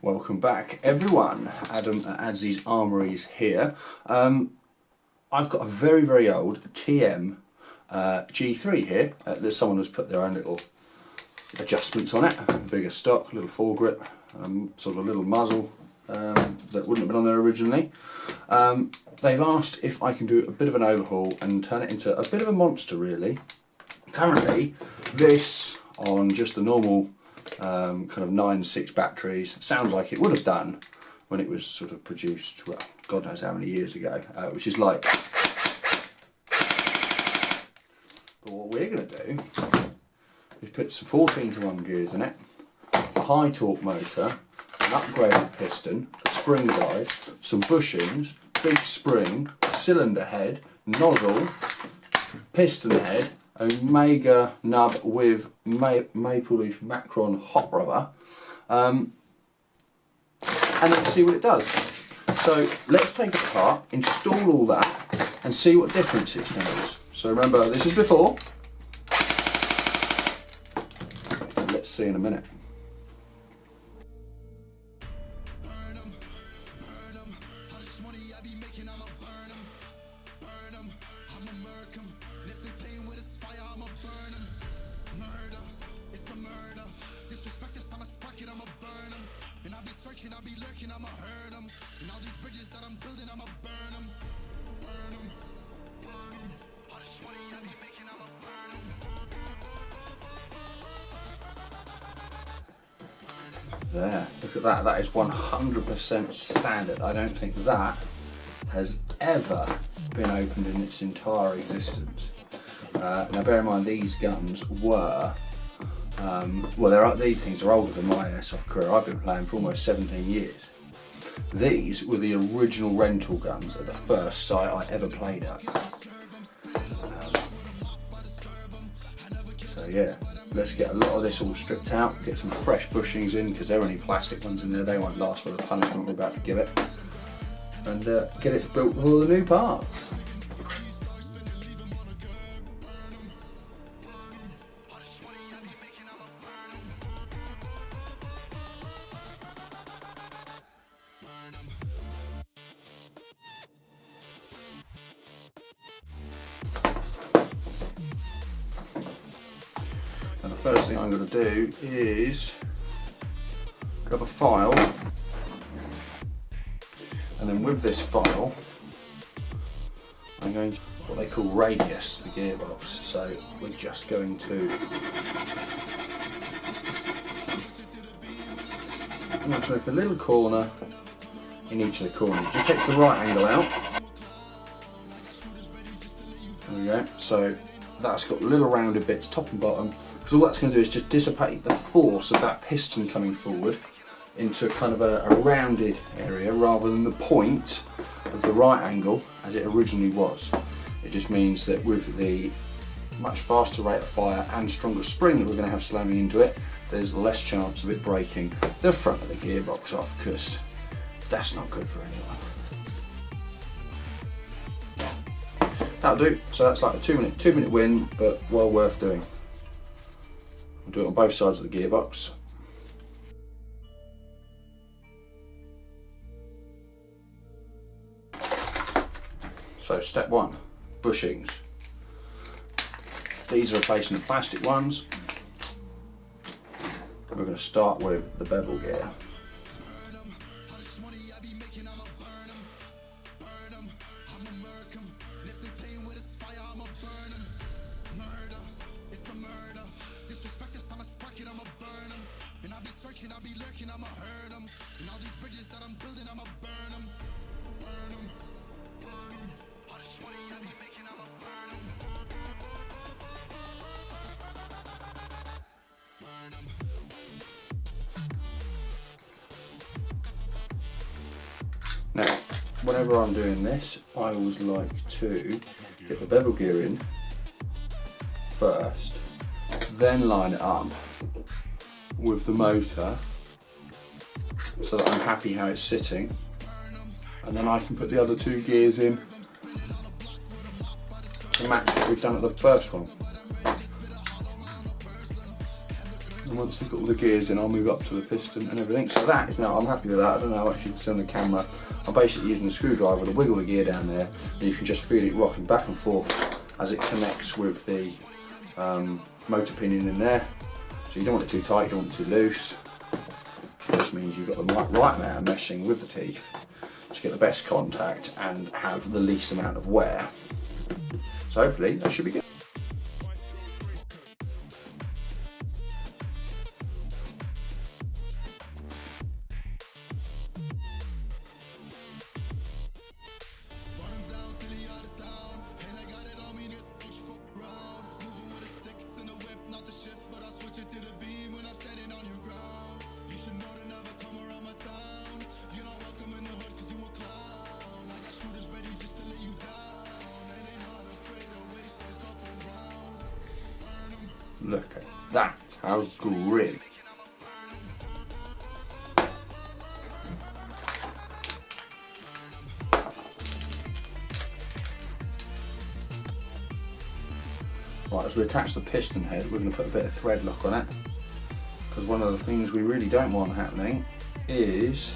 Welcome back everyone, Adam at Adzzy's Armouries here. I've got a very old TM G3 here that someone has put their own little adjustments on it. Bigger stock, little foregrip, sort of a little muzzle that wouldn't have been on there originally. They've asked if I can do a bit of an overhaul and turn it into a bit of a monster really. Currently this on just the normal kind of 9.6 batteries sounds like it would have done when it was sort of produced, well, God knows how many years ago, which is like. But what we're going to do is put some 14:1 gears in it, a high torque motor, an upgraded piston, a spring guide, some bushings, big spring, cylinder head, nozzle, piston head, Omega nub with maple leaf Macron hot rubber, and let's see what it does. So let's take it apart, install all that and see what difference it makes. So remember, this is before, and let's see in a minute. I'll be lurking, I'ma hurt them. And all these bridges that I'm building, I'ma burn them. Burn them, burn them. All this money I be making, I'ma burn them. There, look at that, that is 100% standard. I don't think that has ever been opened in its entire existence. Now bear in mind these guns were well, these things are older than my airsoft career. I've been playing for almost 17 years. These were the original rental guns at the first site I ever played at. So yeah, let's get a lot of this all stripped out, get some fresh bushings in, because there are any plastic ones in there, they won't last for the punishment we're about to give it. And get it built with all the new parts. And the first thing I'm going to do is grab a file, and then with this file I'm going to what they call radius the gearbox. So we're just going to make a little corner in each of the corners. Just take the right angle out. There we go. So that's got little rounded bits top and bottom, because all that's going to do is just dissipate the force of that piston coming forward into kind of a rounded area rather than the point of the right angle as it originally was. It just means that with the much faster rate of fire and stronger spring that we're going to have slamming into it, there's less chance of it breaking the front of the gearbox off, because that's not good for anyone. That'll do. So that's like a 2 minute win, but well worth doing. I'll do it on both sides of the gearbox. So step one, bushings. These are replacing the plastic ones. We're going to start with the bevel gear. I'll be lurking, I'ma hurt them. And all these bridges that I'm building, I'ma burn them. Burn them, burn them. All this money I be making, I'ma burn them. Burn them. Now, whenever I'm doing this, I always like to get the bevel gear in first, then line it up with the motor so that I'm happy how it's sitting, and then I can put the other two gears in to match what we've done at the first one. And once they've got all the gears in, I'll move up to the piston and everything. So that is now, I'm happy with that. I don't know how much you can see on the camera. I'm basically using a screwdriver to wiggle the gear down there, and you can just feel it rocking back and forth as it connects with the motor pinion in there. So you don't want it too tight, you don't want it too loose. This means you've got the right amount of meshing with the teeth to get the best contact and have the least amount of wear. So hopefully that should be good. Look at that, how grim. Right, as we attach the piston head, we're going to put a bit of thread lock on it, because one of the things we really don't want happening is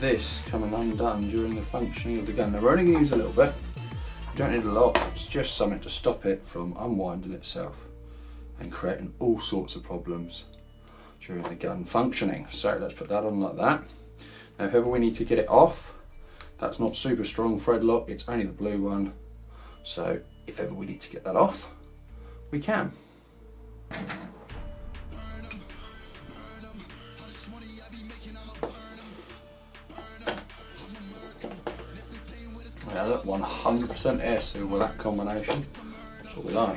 this coming undone during the functioning of the gun. Now we're only going to use a little bit. You don't need a lot, it's just something to stop it from unwinding itself and creating all sorts of problems during the gun functioning. So let's put that on like that. Now if ever we need to get it off, that's not super strong thread lock, it's only the blue one. So if ever we need to get that off, we can. Yeah, look, 100% air seal with that combination. That's what we like.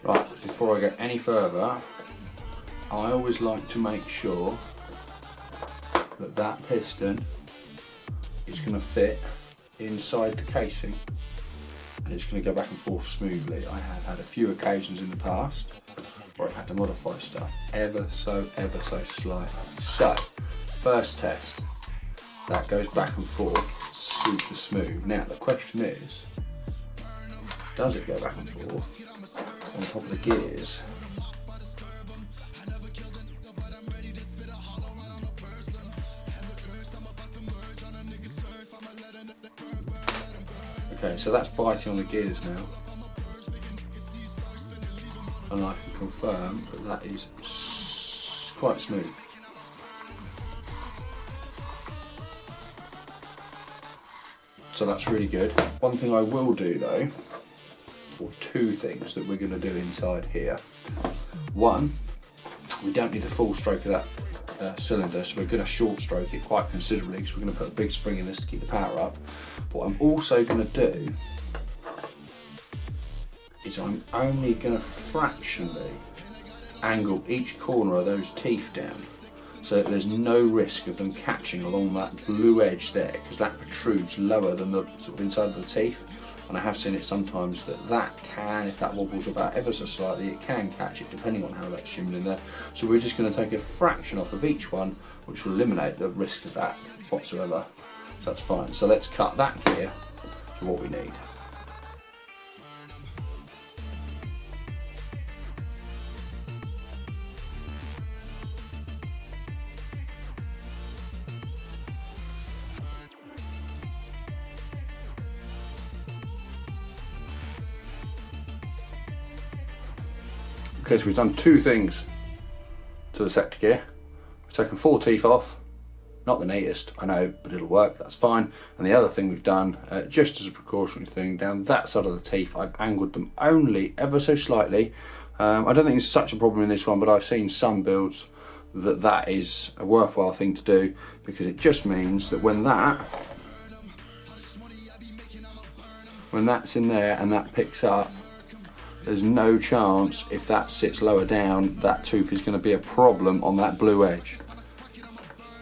Right, before I go any further, I always like to make sure that that piston is going to fit inside the casing and it's going to go back and forth smoothly. I have had a few occasions in the past where I've had to modify stuff ever so slightly. So, first test, that goes back and forth super smooth. Now the question is, does it go back and forth on top of the gears? Okay, so that's biting on the gears now, and I can confirm that that is quite smooth. So that's really good. One thing I will do though, or two things that we're going to do inside here. One, we don't need the full stroke of that cylinder, so we're going to short stroke it quite considerably because we're going to put a big spring in this to keep the power up. What I'm also going to do is I'm only going to fractionally angle each corner of those teeth down so that there's no risk of them catching along that blue edge there, because that protrudes lower than the sort of inside of the teeth. And I have seen it sometimes that can, if that wobbles about ever so slightly, it can catch it depending on how that's shimmed in there. So we're just going to take a fraction off of each one, which will eliminate the risk of that whatsoever. So that's fine. So let's cut that gear to what we need. Okay, so we've done two things to the sector gear. We've taken 4 teeth off, not the neatest, I know, but it'll work, that's fine. And the other thing we've done, just as a precautionary thing, down that side of the teeth, I've angled them only ever so slightly. I don't think it's such a problem in this one, but I've seen some builds that is a worthwhile thing to do, because it just means that when that's in there and that picks up, there's no chance, if that sits lower down, that tooth is going to be a problem on that blue edge.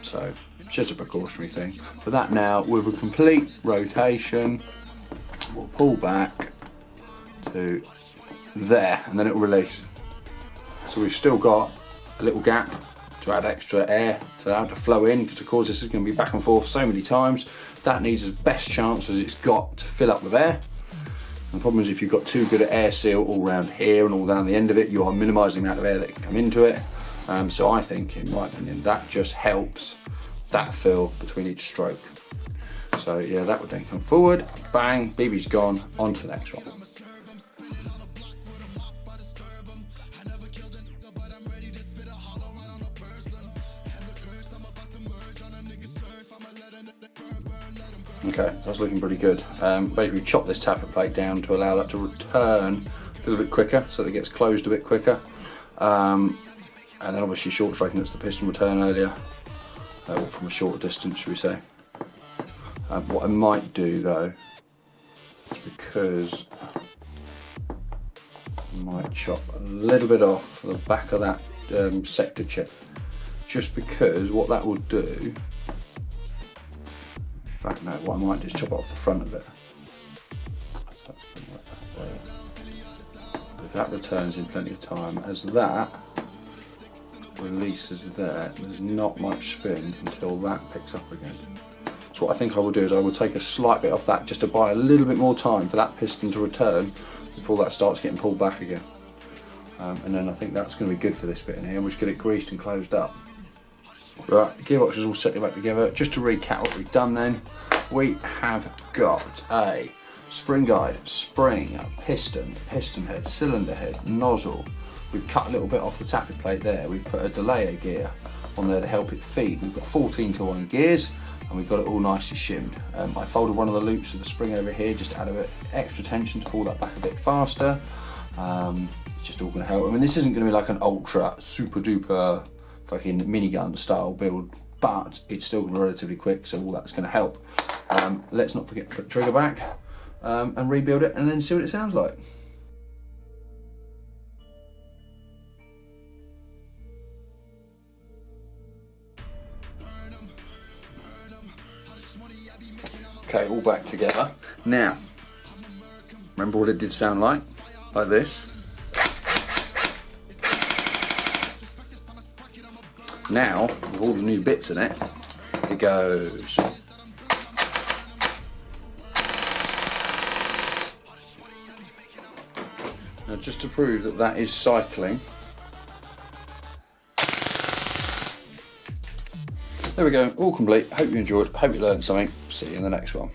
So it's just a precautionary thing. For that now, with a complete rotation, we'll pull back to there and then it will release. So we've still got a little gap to add extra air to allow it to flow in, because of course this is going to be back and forth so many times. That needs as best chance as it's got to fill up with air. And the problem is if you've got too good an air seal all around here and all down the end of it, you are minimising the amount of air that can come into it. So I think, in my opinion, that just helps that fill between each stroke. So yeah, that would then come forward, bang, BB's gone, on to the next one. Okay, that's looking pretty good. Basically chop this tappet plate down to allow that to return a little bit quicker, so that it gets closed a bit quicker. And then obviously short striking, that's the piston return earlier, from a shorter distance, should we say. What I might do though, is because I might chop a little bit off the back of that sector chip, just because what that will do, in fact no, what I might do is chop off the front of it. So if that returns in plenty of time, as that releases there, there's not much spin until that picks up again. So what I think I will do is I will take a slight bit off that just to buy a little bit more time for that piston to return before that starts getting pulled back again. And then I think that's going to be good for this bit in here, and we'll just get it greased and closed up. Right, the gearbox is all set back together. Just to recap what we've done then, we have got a spring guide, spring, piston, piston head, cylinder head, nozzle. We've cut a little bit off the tappet plate there. We've put a Toloyo gear on there to help it feed. We've got 14-to-1 gears, and we've got it all nicely shimmed. I folded one of the loops of the spring over here just to add a bit extra tension to pull that back a bit faster. It's just all going to help. I mean, this isn't going to be like an ultra super duper fucking minigun style build, but it's still going to be relatively quick, so all that's going to help. Let's not forget to put the trigger back and rebuild it, and then see what it sounds like. Okay, all back together. Now, remember what it did sound like this. Now, with all the new bits in it, it goes. Now, just to prove that that is cycling, there we go, all complete. Hope you enjoyed, hope you learned something. See you in the next one.